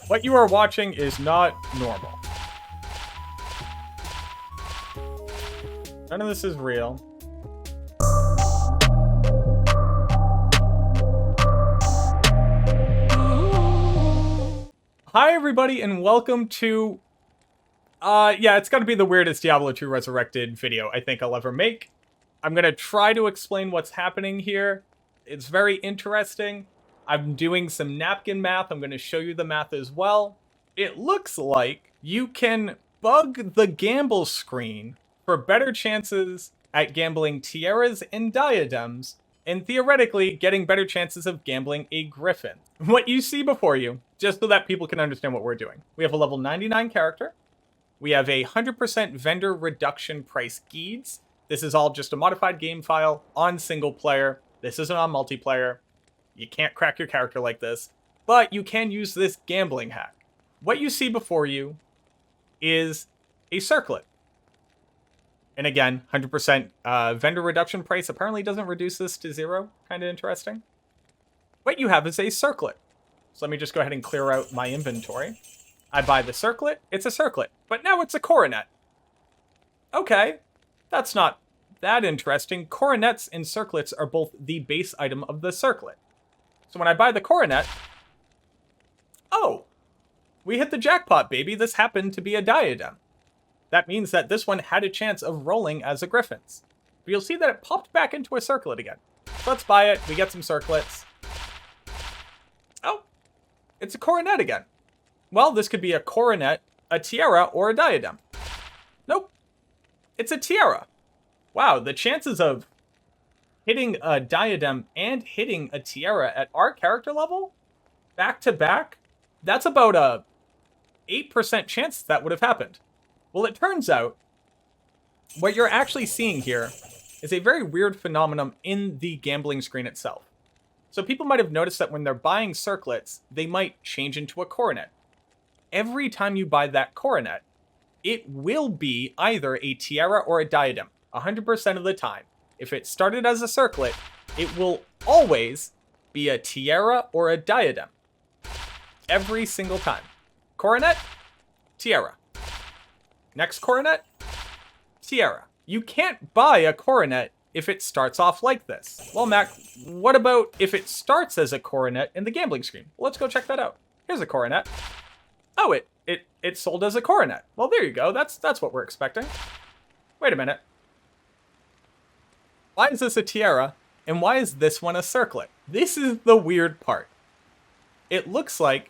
What you are watching is not normal. None of this is real. Hi everybody and welcome to it's gonna be the weirdest Diablo 2 Resurrected video I think I'll ever make. I'm gonna try to explain what's happening here. It's very interesting. I'm doing some napkin math. I'm gonna show you the math as well. It looks like you can bug the gamble screen for better chances at gambling tiaras and diadems, and theoretically getting better chances of gambling a griffin. What you see before you, just so that people can understand what we're doing. We have a level 99 character. We have a 100% vendor reduction price guides. This is all just a modified game file on single player. This isn't on multiplayer. You can't crack your character like this, but you can use this gambling hack. What you see before you is a circlet. And again, 100% vendor reduction price apparently doesn't reduce this to 0. Kind of interesting. What you have is a circlet. So let me just go ahead and clear out my inventory. I buy the circlet. It's a circlet. But now it's a coronet. Okay. That's not that interesting. Coronets and circlets are both the base item of the circlet. So when I buy the coronet... Oh! We hit the jackpot, baby. This happened to be a diadem. That means that this one had a chance of rolling as a griffin's. But you'll see that it popped back into a circlet again. So let's buy it. We get some circlets. Oh! It's a coronet again. Well, this could be a coronet, a tiara, or a diadem. Nope. It's a tiara. Wow, the chances of hitting a diadem and hitting a tiara at our character level, back to back, that's about a 8% chance that would have happened. Well, it turns out, what you're actually seeing here is a very weird phenomenon in the gambling screen itself. So people might have noticed that when they're buying circlets, they might change into a coronet. Every time you buy that coronet, it will be either a tiara or a diadem, 100% of the time. If it started as a circlet, it will always be a tiara or a diadem. Every single time. Coronet, tiara. Next coronet, tiara. You can't buy a coronet if it starts off like this. Well, Mac, what about if it starts as a coronet in the gambling screen? Well, let's go check that out. Here's a coronet. Oh, it sold as a coronet. Well, there you go. That's what we're expecting. Wait a minute. Why is this a tiara, and why is this one a circlet? This is the weird part. It looks like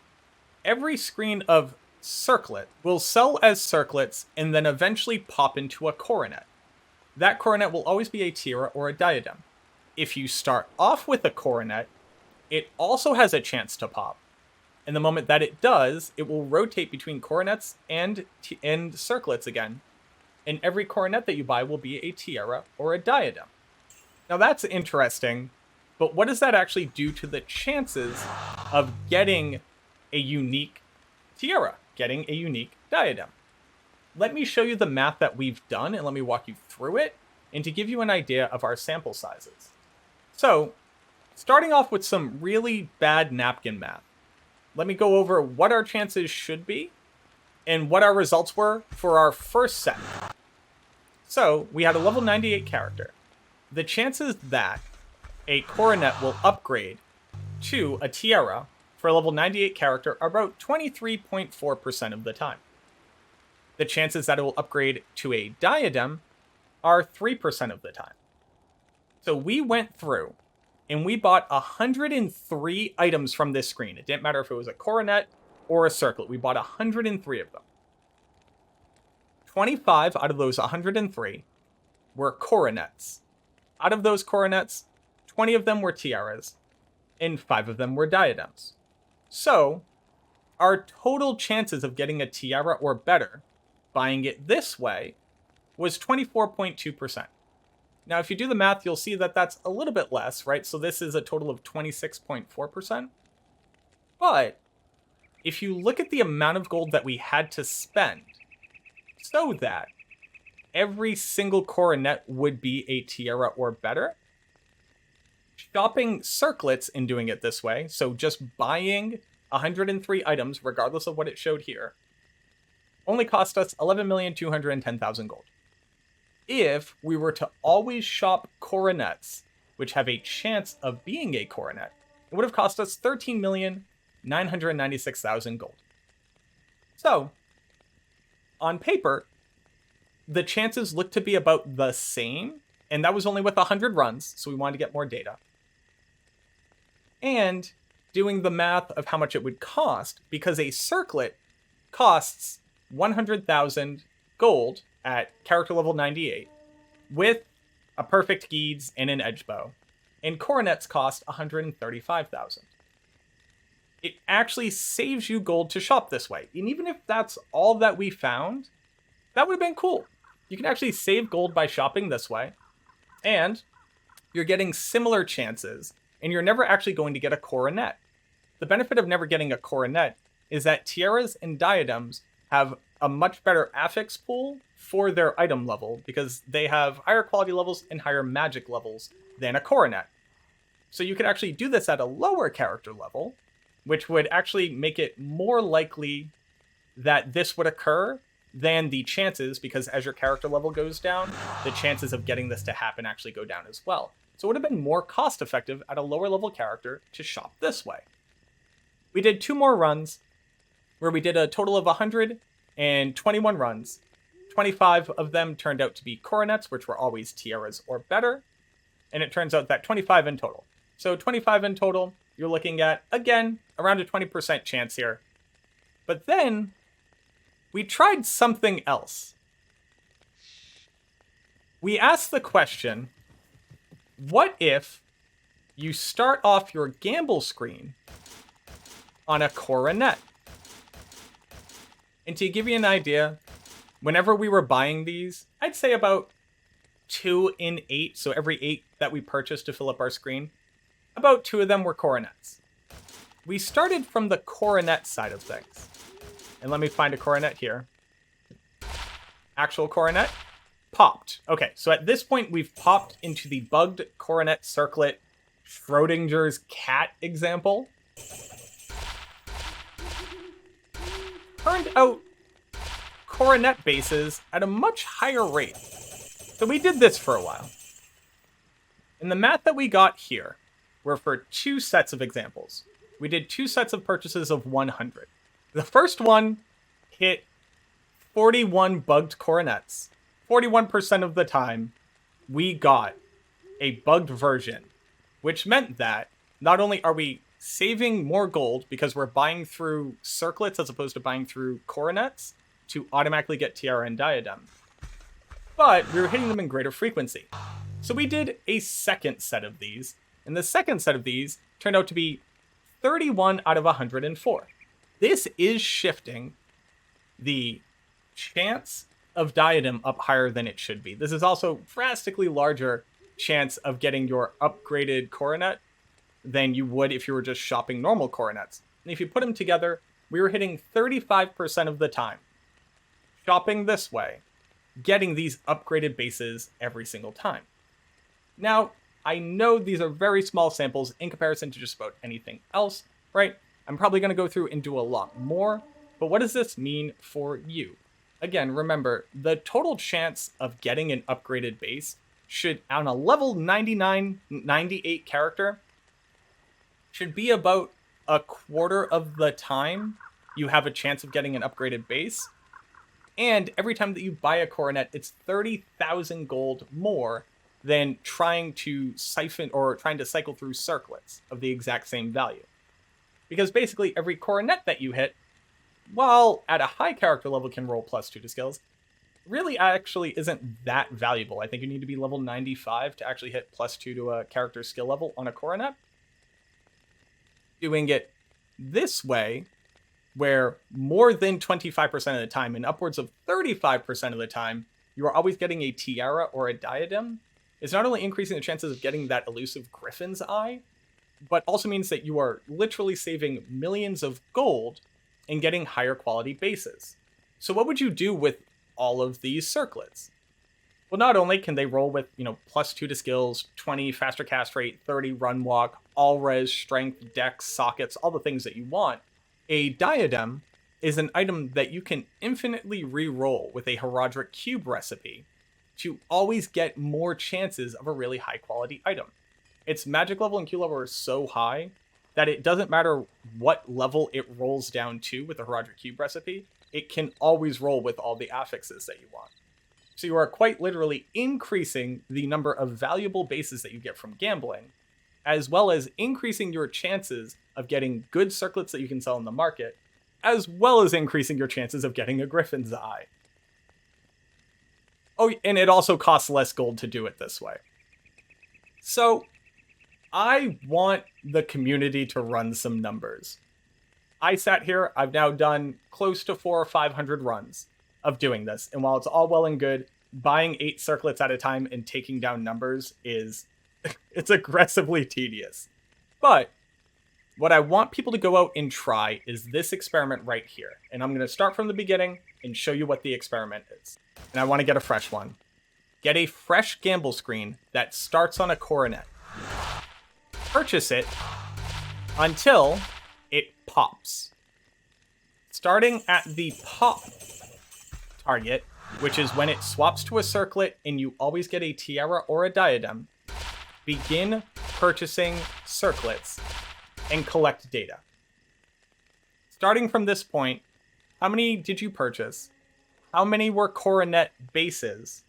every screen of circlet will sell as circlets and then eventually pop into a coronet. That coronet will always be a tiara or a diadem. If you start off with a coronet, it also has a chance to pop. And the moment that it does, it will rotate between coronets and circlets again. And every coronet that you buy will be a tiara or a diadem. Now that's interesting, but what does that actually do to the chances of getting a unique tiara, getting a unique diadem? Let me show you the math that we've done, and let me walk you through it, and to give you an idea of our sample sizes. So, starting off with some really bad napkin math, let me go over what our chances should be, and what our results were for our first set. So, we had a level 98 character. The chances that a coronet will upgrade to a tiara for a level 98 character are about 23.4% of the time. The chances that it will upgrade to a diadem are 3% of the time. So we went through and we bought 103 items from this screen. It didn't matter if it was a coronet or a circlet. We bought 103 of them. 25 out of those 103 were coronets. Out of those coronets, 20 of them were tiaras, and 5 of them were diadems. So, our total chances of getting a tiara or better, buying it this way, was 24.2%. Now, if you do the math, you'll see that that's a little bit less, right? So this is a total of 26.4%. But, if you look at the amount of gold that we had to spend, so that every single coronet would be a tiara or better, shopping circlets and doing it this way, so just buying 103 items, regardless of what it showed here, only cost us 11,210,000 gold. If we were to always shop coronets, which have a chance of being a coronet, it would have cost us 13,996,000 gold. So, on paper, the chances look to be about the same, and that was only with 100 runs, so we wanted to get more data. And doing the math of how much it would cost, because a circlet costs 100,000 gold at character level 98, with a perfect Geeds and an edge bow, and coronets cost 135,000. It actually saves you gold to shop this way. And even if that's all that we found, that would have been cool. You can actually save gold by shopping this way, and you're getting similar chances, and you're never actually going to get a coronet. The benefit of never getting a coronet is that tiaras and diadems have a much better affix pool for their item level, because they have higher quality levels and higher magic levels than a coronet. So you could actually do this at a lower character level, which would actually make it more likely that this would occur than the chances, because as your character level goes down, the chances of getting this to happen actually go down as well. So it would have been more cost effective at a lower level character to shop this way. We did 2 more runs where we did a total of 121 runs. 25 of them turned out to be coronets, which were always tiaras or better. And it turns out that 25 in total. So 25 in total, you're looking at, again, around a 20% chance here. But then we tried something else. We asked the question, what if you start off your gamble screen on a coronet? And to give you an idea, whenever we were buying these, I'd say about 2 in 8, so every 8 that we purchased to fill up our screen, about 2 of them were coronets. We started from the coronet side of things. And let me find a coronet here. Actual coronet. Popped. Okay, so at this point, we've popped into the bugged coronet circlet Schrodinger's cat example. Turned out coronet bases at a much higher rate. So we did this for a while. And the math that we got here were for 2 sets of examples. We did 2 sets of purchases of 100. The first one hit 41 bugged coronets. 41% of the time, we got a bugged version, which meant that not only are we saving more gold because we're buying through circlets as opposed to buying through coronets to automatically get tiara and diadem, but we were hitting them in greater frequency. So we did a second set of these, and the second set of these turned out to be 31 out of 104. This is shifting the chance of diadem up higher than it should be. This is also drastically larger chance of getting your upgraded coronet than you would if you were just shopping normal coronets. And if you put them together, we were hitting 35% of the time shopping this way, getting these upgraded bases every single time. Now, I know these are very small samples in comparison to just about anything else, right? I'm probably going to go through and do a lot more, but what does this mean for you? Again, remember, the total chance of getting an upgraded base should, on a level 99, 98 character, should be about a quarter of the time you have a chance of getting an upgraded base. And every time that you buy a coronet, it's 30,000 gold more than trying to siphon or trying to cycle through circlets of the exact same value. Because basically every coronet that you hit, while at a high character level can roll +2 to skills, really actually isn't that valuable. I think you need to be level 95 to actually hit +2 to a character skill level on a coronet. Doing it this way, where more than 25% of the time and upwards of 35% of the time, you are always getting a tiara or a diadem, is not only increasing the chances of getting that elusive Griffin's Eye, but also means that you are literally saving millions of gold and getting higher quality bases. So what would you do with all of these circlets? Well, not only can they roll with, +2 to skills, 20 faster cast rate, 30 run walk, all res, strength, dex, sockets, all the things that you want, A diadem is an item that you can infinitely re-roll with a Horadric Cube recipe to always get more chances of a really high quality item. Its magic level and Q level are so high that it doesn't matter what level it rolls down to with the Horadric Cube recipe, it can always roll with all the affixes that you want. So you are quite literally increasing the number of valuable bases that you get from gambling, as well as increasing your chances of getting good circlets that you can sell in the market, as well as increasing your chances of getting a Griffin's Eye. Oh, and it also costs less gold to do it this way. So, I want the community to run some numbers. I sat here, I've now done close to 400 or 500 runs of doing this, and while it's all well and good, buying 8 circlets at a time and taking down numbers is it's aggressively tedious. But what I want people to go out and try is this experiment right here. And I'm going to start from the beginning and show you what the experiment is. And I want to get a fresh one. Get a fresh gamble screen that starts on a coronet. Purchase it until it pops. Starting at the pop target, which is when it swaps to a circlet and you always get a tiara or a diadem, begin purchasing circlets and collect data. Starting from this point, how many did you purchase? How many were coronet bases?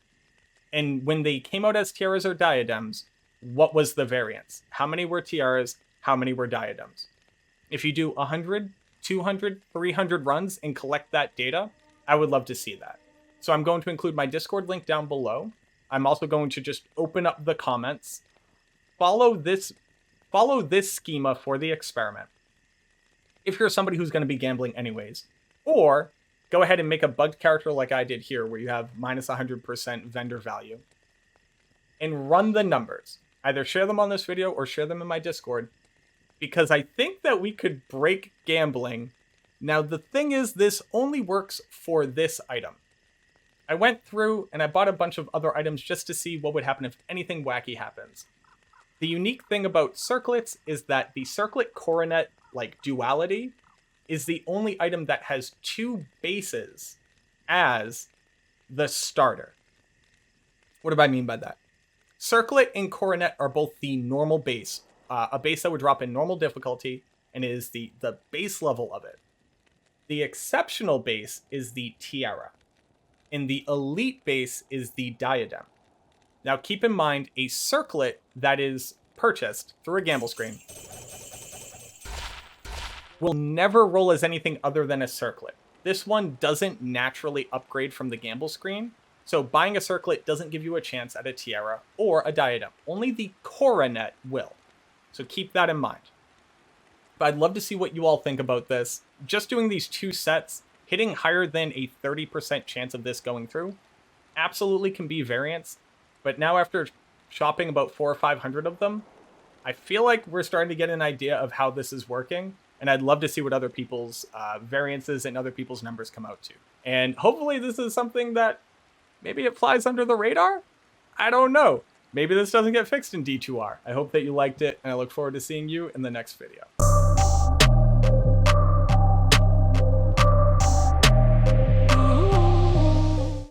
And when they came out as tiaras or diadems, what was the variance? How many were tiaras? How many were diadems? If you do 100, 200, 300 runs and collect that data, I would love to see that. So I'm going to include my Discord link down below. I'm also going to just open up the comments. Follow this schema for the experiment. If you're somebody who's going to be gambling anyways, or go ahead and make a bugged character like I did here, where you have minus 100% vendor value, and run the numbers. Either share them on this video or share them in my Discord, because I think that we could break gambling. Now, the thing is, this only works for this item. I went through and I bought a bunch of other items just to see what would happen if anything wacky happens. The unique thing about circlets is that the circlet coronet duality is the only item that has 2 bases as the starter. What do I mean by that? Circlet and coronet are both the normal base, a base that would drop in normal difficulty and is the base level of it. The exceptional base is the tiara, and the elite base is the diadem. Now keep in mind, a circlet that is purchased through a gamble screen will never roll as anything other than a circlet. This one doesn't naturally upgrade from the gamble screen, so buying a circlet doesn't give you a chance at a tiara or a diadem. Only the coronet will. So keep that in mind. But I'd love to see what you all think about this. Just doing these 2 sets, hitting higher than a 30% chance of this going through, absolutely can be variance. But now after shopping about 400 or 500 of them, I feel like we're starting to get an idea of how this is working. And I'd love to see what other people's variances and other people's numbers come out to. And hopefully this is something that maybe it flies under the radar? I don't know. Maybe this doesn't get fixed in D2R. I hope that you liked it, and I look forward to seeing you in the next video.